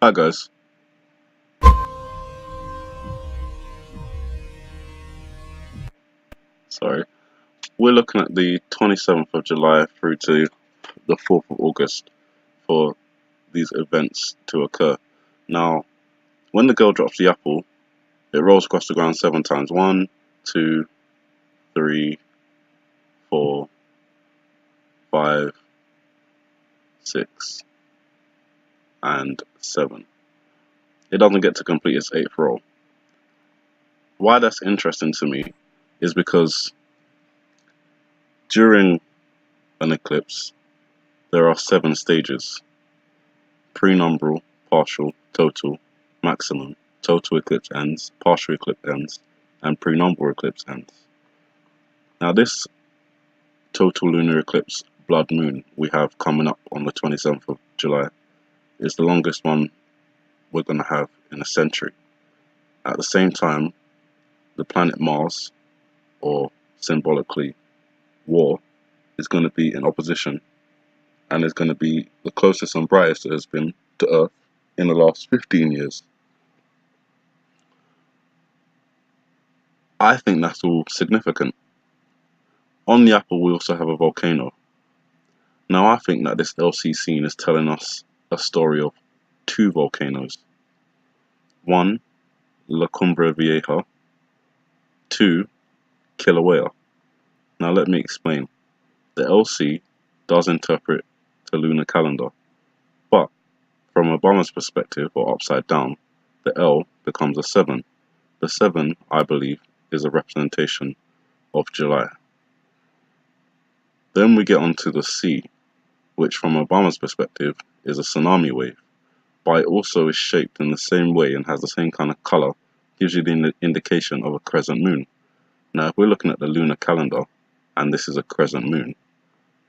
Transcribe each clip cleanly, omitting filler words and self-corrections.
Hi guys, sorry. We're looking at the 27th of July through to the 4th of August for these events to occur. Now, when the girl drops the apple, it rolls across the ground 7 times. 1, 2, 3, 4, 5, 6, and 7. It doesn't get to complete its 8th roll. Why that's interesting to me is because during an eclipse, there are 7 stages: prenumbral, partial, total, maximum, total eclipse ends, partial eclipse ends, and prenumbral eclipse ends. Now this total lunar eclipse blood moon we have coming up on the 27th of July is the longest one we're going to have in a century. At the same time, the planet Mars, or symbolically War, is going to be in opposition and is going to be the closest and brightest it has been to Earth in the last 15 years. I think that's all significant. On the apple, we also have a volcano. Now, I think that this LC scene is telling us a story of 2 volcanoes. 1, La Cumbre Vieja. 2, Kilauea. Now, let me explain. The LC does interpret the lunar calendar, but from Obama's perspective, or upside down, the L becomes a 7. The 7, I believe, is a representation of July. Then we get onto the C, which from Obama's perspective is a tsunami wave, but it also is shaped in the same way and has the same kind of color, gives you the indication of a crescent moon. Now, if we're looking at the lunar calendar, and this is a crescent moon,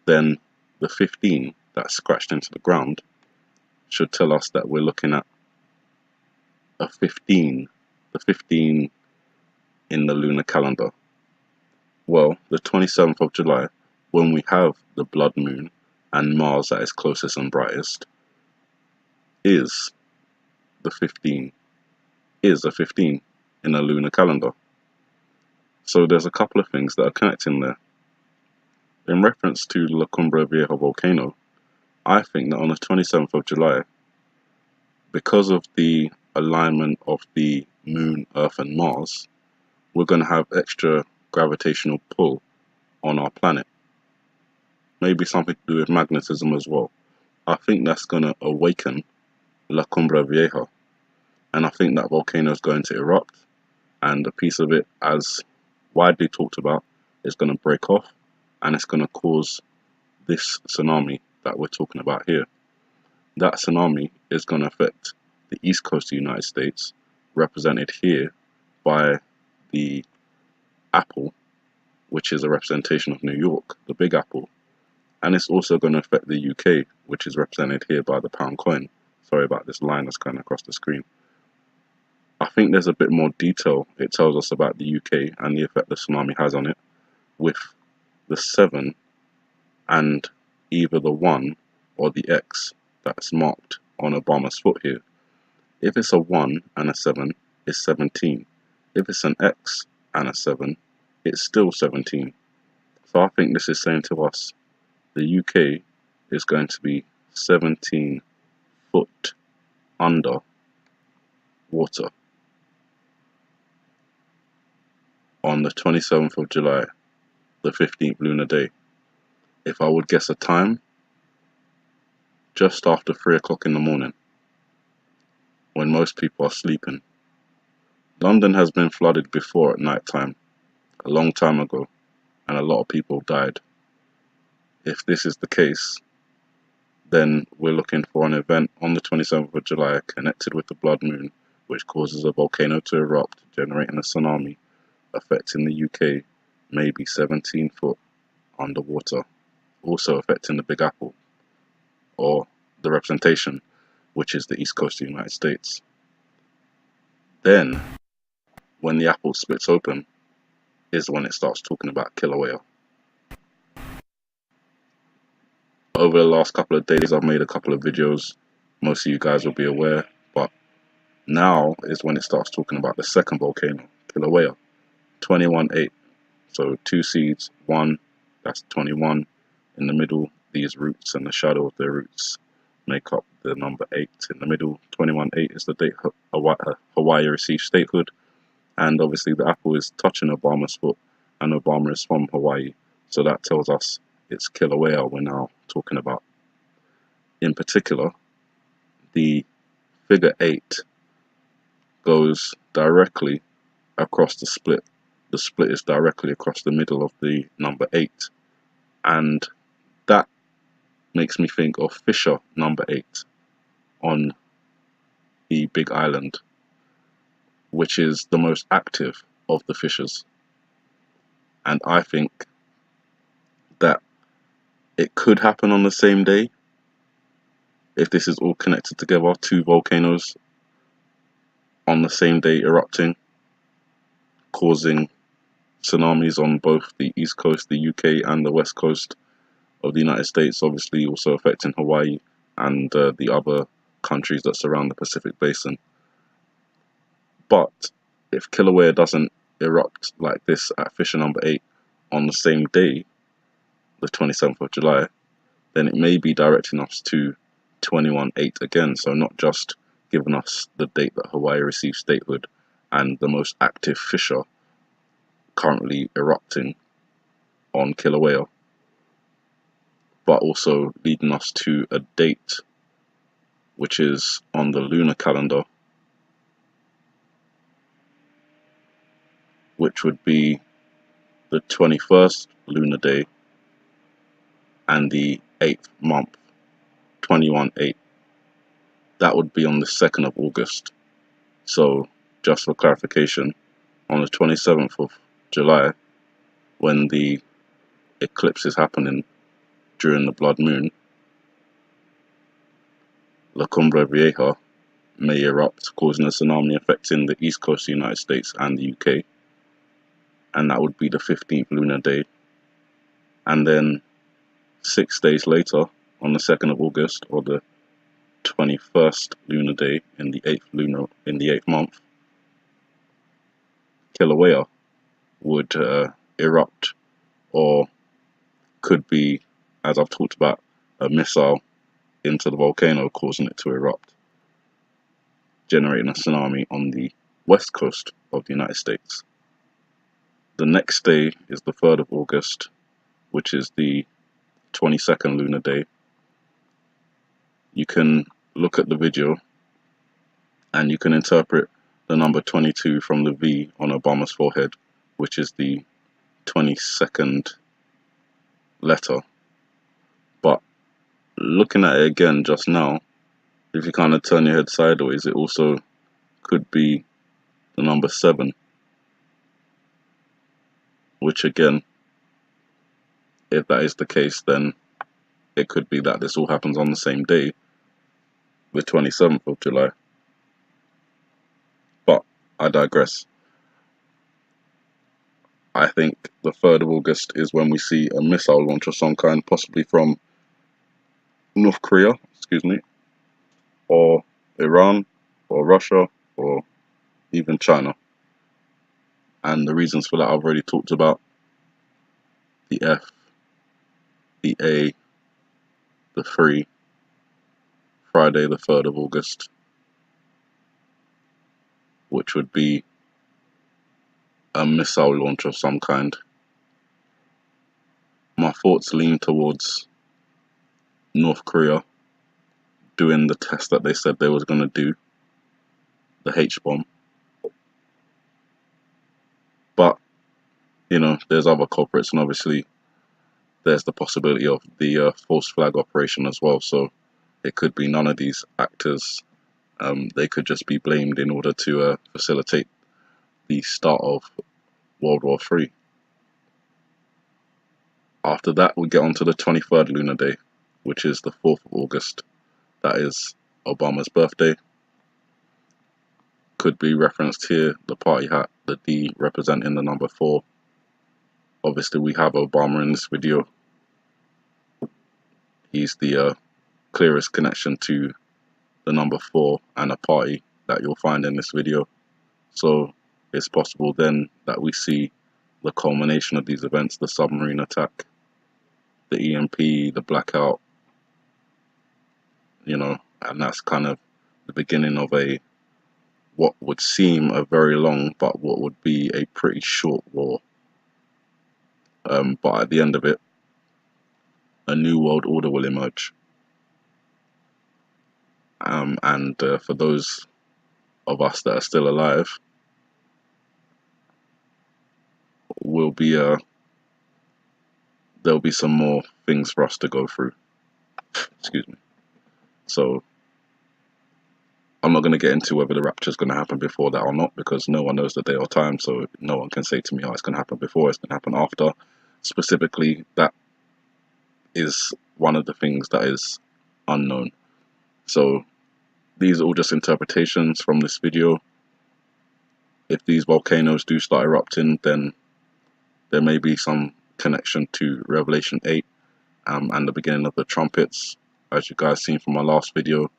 then the 15 that's scratched into the ground should tell us that we're looking at a 15, the 15 in the lunar calendar. Well, the 27th of July, when we have the blood moon and Mars at its closest and brightest, is the 15 in the lunar calendar. So there's a couple of things that are connecting there. In reference to La Cumbre Vieja volcano, I think that on the 27th of July, because of the alignment of the moon, Earth and Mars, we're going to have extra gravitational pull on our planet. Maybe something to do with magnetism as well. I think that's going to awaken La Cumbre Vieja, and I think that volcano is going to erupt, and a piece of it, as widely talked about, is going to break off, and it's going to cause this tsunami that we're talking about here. That tsunami is going to affect the east coast of the United States, represented here by the apple, which is a representation of New York, the Big Apple, and it's also going to affect the UK, which is represented here by the pound coin. Sorry about this line that's going across the screen. I think there's a bit more detail it tells us about the UK and the effect the tsunami has on it, with the 7 and either the 1 or the X that's marked on Obama's foot here. If it's a 1 and a 7, it's 17. If it's an X and a 7, it's still 17. So I think this is saying to us, the UK is going to be 17 foot under water on the 27th of July, the 15th lunar day. If I would guess a time, just after 3 o'clock in the morning, when most people are sleeping. London has been flooded before at night time, a long time ago, and a lot of people died. If this is the case, then we're looking for an event on the 27th of July connected with the blood moon, which causes a volcano to erupt, generating a tsunami, affecting the UK, maybe 17 foot underwater, also affecting the Big Apple, or the representation, which is the east coast of the United States. Then, when the apple splits open, is when it starts talking about Kilauea. Over the last couple of days, I've made a couple of videos. Most of you guys will be aware Now is when it starts talking about the second volcano, Kilauea, 21-8. So 2 seeds, 1, that's 21. In the middle, these roots and the shadow of their roots make up the number 8 in the middle. 21-8 is the date Hawaii received statehood. And obviously the apple is touching Obama's foot, and Obama is from Hawaii. So that tells us it's Kilauea we're now talking about. In particular, the figure 8 goes directly across the split. The split is directly across the middle of the number 8. And that makes me think of fissure number 8 on the Big Island, which is the most active of the fissures. And I think that it could happen on the same day if this is all connected together, 2 volcanoes on the same day erupting, causing tsunamis on both the East Coast, the UK, and the West Coast of the United States, obviously also affecting Hawaii and the other countries that surround the Pacific Basin. But if Kilauea doesn't erupt like this at fissure number 8 on the same day, the 27th of July, then it may be directing us to 21-8 again, so not just giving us the date that Hawaii received statehood and the most active fissure currently erupting on Kilauea, but also leading us to a date which is on the lunar calendar, which would be the 21st lunar day and the 8th month, 21-8. That would be on the 2nd of August. So, just for clarification, on the 27th of July, when the eclipse is happening during the blood moon, La Cumbre Vieja may erupt, causing a tsunami affecting the east coast of the United States and the UK, and that would be the 15th lunar day. And then 6 days later, on the 2nd of August, or the 21st lunar day in the 8th month, Kilauea would erupt, or could be, as I've talked about, a missile into the volcano causing it to erupt, generating a tsunami on the west coast of the United States. The next day is the 3rd of August, which is the 22nd lunar day. You can look at the video and you can interpret the number 22 from the V on Obama's forehead, which is the 22nd letter. But looking at it again just now, if you kind of turn your head sideways, it also could be the number 7, which again, if that is the case, then it could be that this all happens on the same day, the 27th of July. But I digress. I think the 3rd of August is when we see a missile launch of some kind, possibly from North Korea, or Iran, or Russia, or even China. And the reasons for that I've already talked about: the F, the A, the 3, Friday the 3rd of August, which would be a missile launch of some kind. My thoughts lean towards North Korea doing the test that they said they was going to do, the H-bomb. But, you know, there's other culprits, and obviously there's the possibility of the false flag operation as well. So it could be none of these actors. They could just be blamed in order to facilitate the start of World War III. After that, we get on to the 23rd lunar day, which is the 4th of August. That is Obama's birthday. Could be referenced here, the party hat, the D representing the number 4. Obviously, we have Obama in this video. He's the clearest connection to the number 4 and a party, that you'll find in this video. So it's possible then that we see the culmination of these events, the submarine attack, the EMP, the blackout, and that's kind of the beginning of what would seem a very long, but what would be a pretty short war. But at the end of it, a new world order will emerge. And for those of us that are still alive, there'll be some more things for us to go through. Excuse me. So I'm not going to get into whether the rapture is going to happen before that or not, because no one knows the day or time. So no one can say to me, "Oh, it's going to happen before, it's going to happen after." Specifically, that is one of the things that is unknown. So these are all just interpretations from this video. If these volcanoes do start erupting, then there may be some connection to Revelation 8 and the beginning of the trumpets. As you guys seen from my last video,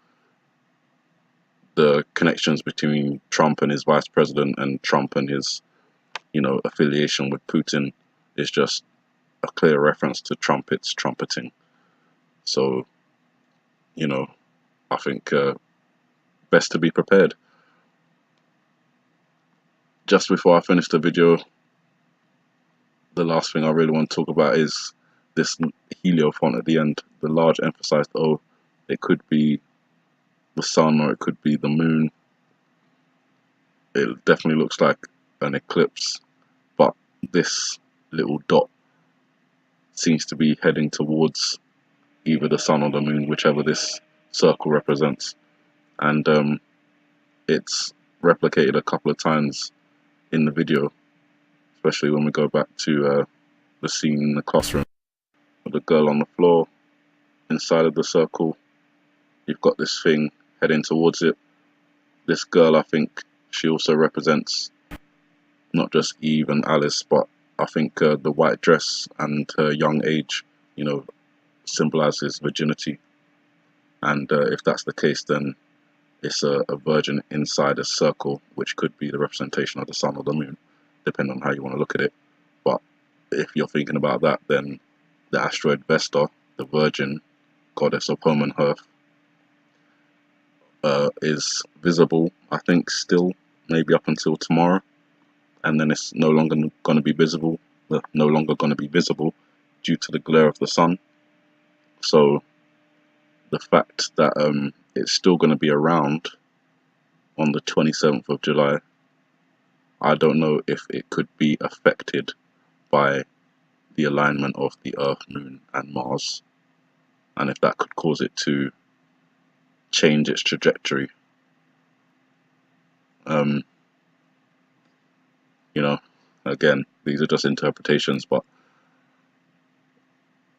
the connections between Trump and his vice president and Trump and his affiliation with Putin is just a clear reference to trumpets trumpeting. So I think best to be prepared. Just before I finish the video, the last thing I really want to talk about is this helio font at the end, the large emphasized O. It could be the sun or it could be the moon. It definitely looks like an eclipse, but this little dot seems to be heading towards either the sun or the moon, whichever this circle represents. And it's replicated a couple of times in the video, especially when we go back to the scene in the classroom with the girl on the floor inside of the circle. You've got this thing heading towards it. This girl, I think she also represents not just Eve and Alice, but I think the white dress and her young age, symbolizes virginity. And if that's the case, then it's a virgin inside a circle, which could be the representation of the sun or the moon, depending on how you want to look at it. But if you're thinking about that, then the asteroid Vesta, the virgin goddess of home and hearth, is visible, I think, still maybe up until tomorrow, and then it's no longer going to be visible. Due to the glare of the sun. So the fact that it's still going to be around on the 27th of July, I don't know if it could be affected by the alignment of the Earth, Moon and Mars, and if that could cause it to change its trajectory. Again, these are just interpretations, but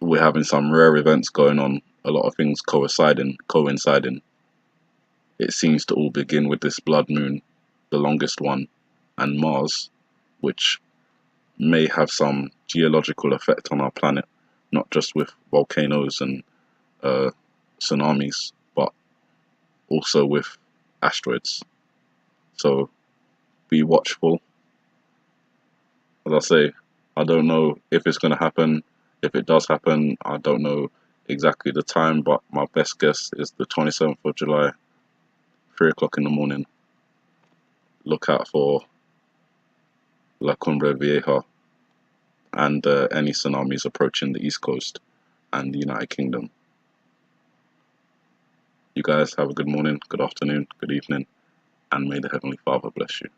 we're having some rare events going on, a lot of things coinciding. It seems to all begin with this blood moon, the longest one, and Mars, which may have some geological effect on our planet, not just with volcanoes and tsunamis, but also with asteroids. So be watchful. As I say, I don't know if it's going to happen. If it does happen, I don't know exactly the time, but my best guess is the 27th of July, 3 o'clock in the morning. Look out for La Cumbre Vieja and any tsunamis approaching the East Coast and the United Kingdom. You guys have a good morning, good afternoon, good evening, and may the Heavenly Father bless you.